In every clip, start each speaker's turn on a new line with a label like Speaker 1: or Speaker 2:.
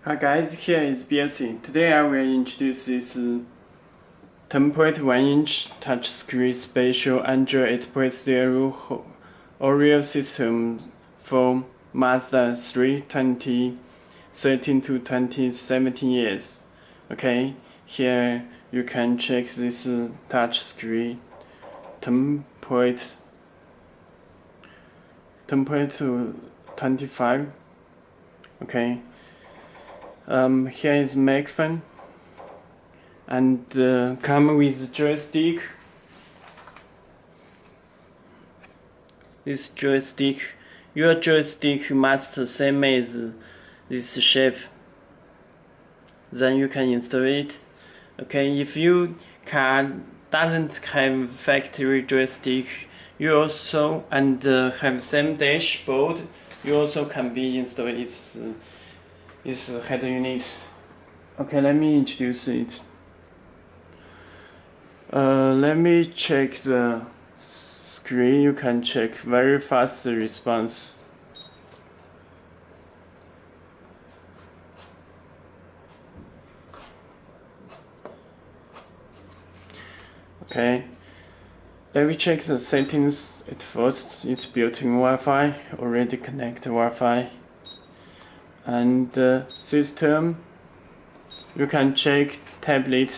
Speaker 1: Hi guys, here is BLC. Today I will introduce this 10.1-inch touchscreen spatial Android 8.0 Oreo system for Mazda 3 2013 to 2017 years. Okay, here you can check this touchscreen 10.25. Okay. Here is microphone and come with joystick. This joystick, your joystick must same as this shape. Then you can install it. Okay, if your car doesn't have factory joystick, you also have same dashboard. You also can be installed its head unit. Okay, let me introduce it. Let me check the screen. You can check very fast response. Okay, let me check the settings at first. It's built-in Wi-Fi, already connect Wi-Fi. And system, you can check tablet.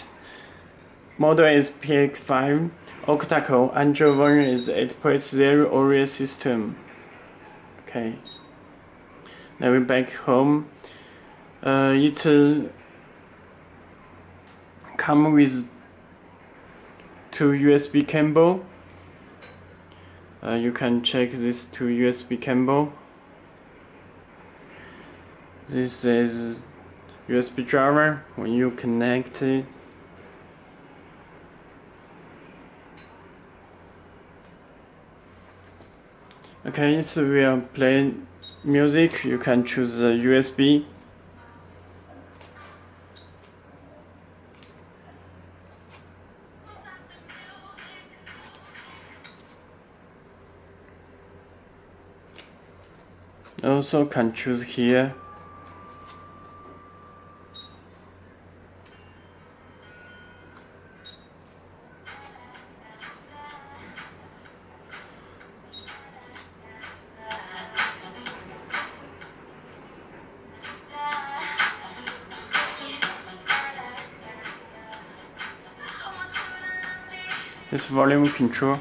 Speaker 1: Model is PX5 Octa, Android version is 8.0 Oreo system. Okay, now we're back home. It come with two USB cable. You can check this two USB cable. This is USB driver when you connect it. Okay, it will play music. You can choose the USB. Also can choose here. This volume control.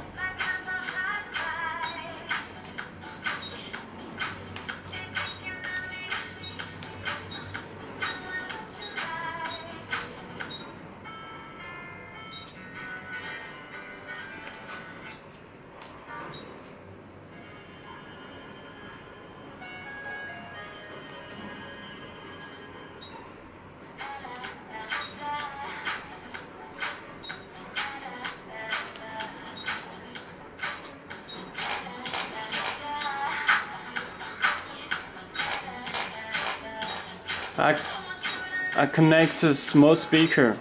Speaker 1: I connect a small speaker.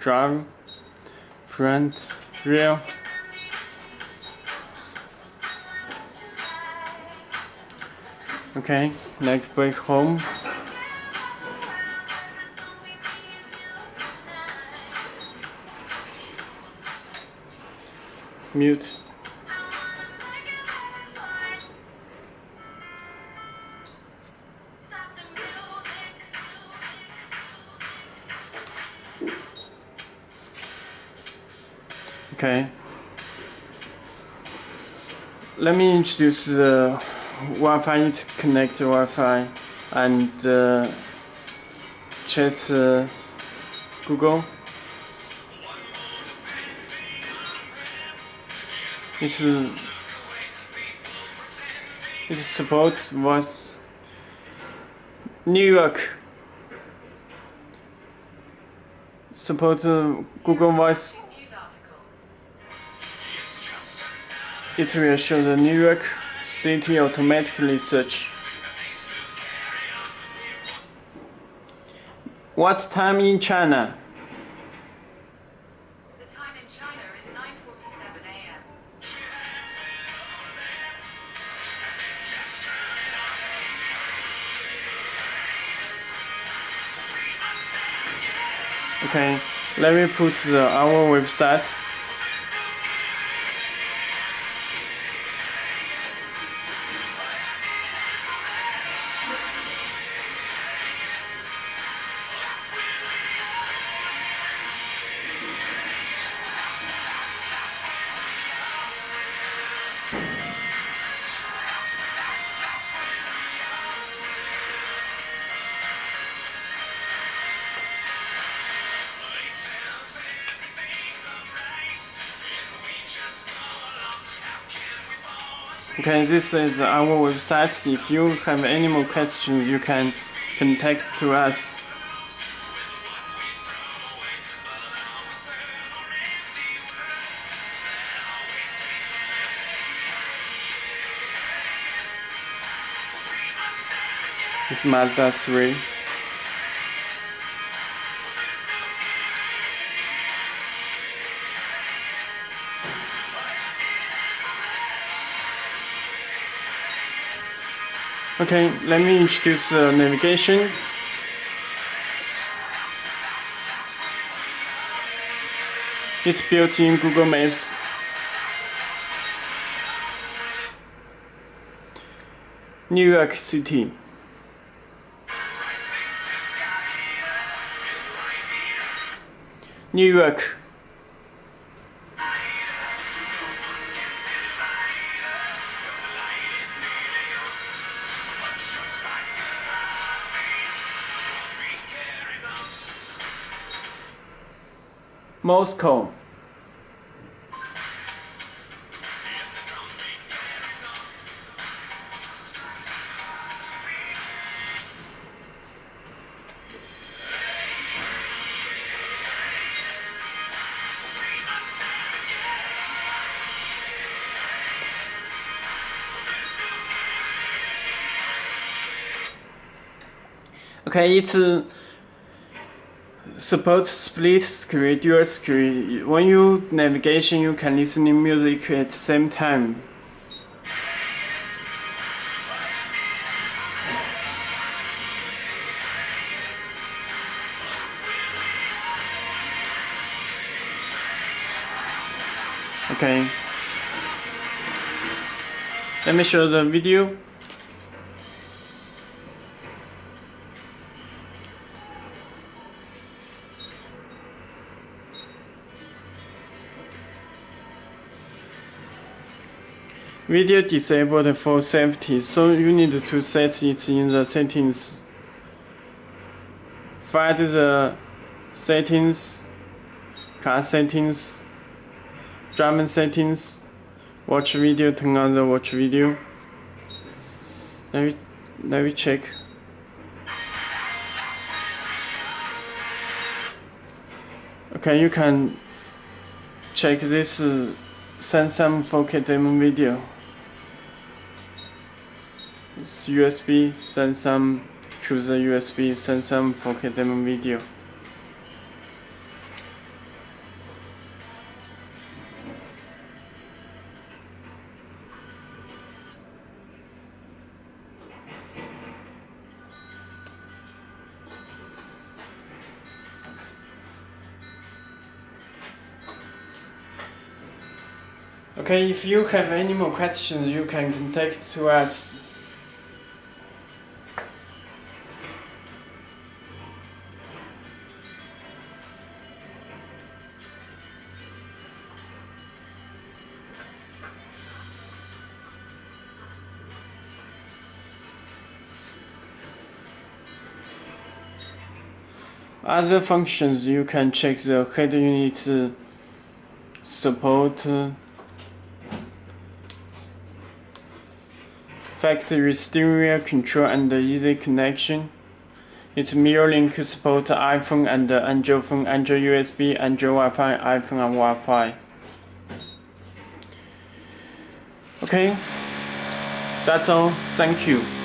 Speaker 1: Drive, front, rear. Okay, let's back home. Mute. Okay, let me introduce the Wi-Fi. You need to connect to Wi-Fi and check Google. It supports voice. New York supports Google Voice. It will show the New York City automatically search. What's time in China?
Speaker 2: The time in China is 9:47 a.m.
Speaker 1: Okay, let me put our website. Okay, this is our website. If you have any more questions, you can contact to us. It's Mazda 3. Okay, let me introduce navigation. It's built in Google Maps. New York City. New York. Moscow. Okay, it's supports split screen, dual screen. When you navigation, you can listen to music at the same time. Okay, let me show the video. Video disabled for safety, so you need to set it in the settings. Find the settings, car settings, drum settings, watch video, turn on the watch video. Let me check. Okay, you can check this Samsung 4K demo video. It's USB, Samsung, choose the USB, Samsung 4K demo video. Okay, if you have any more questions, you can contact to us. Other functions, you can check the head unit support, factory steering wheel control and easy connection. Its mirror link support iPhone and Android phone, Android USB, Android Wi-Fi, iPhone and Wi-Fi. Okay, that's all. Thank you.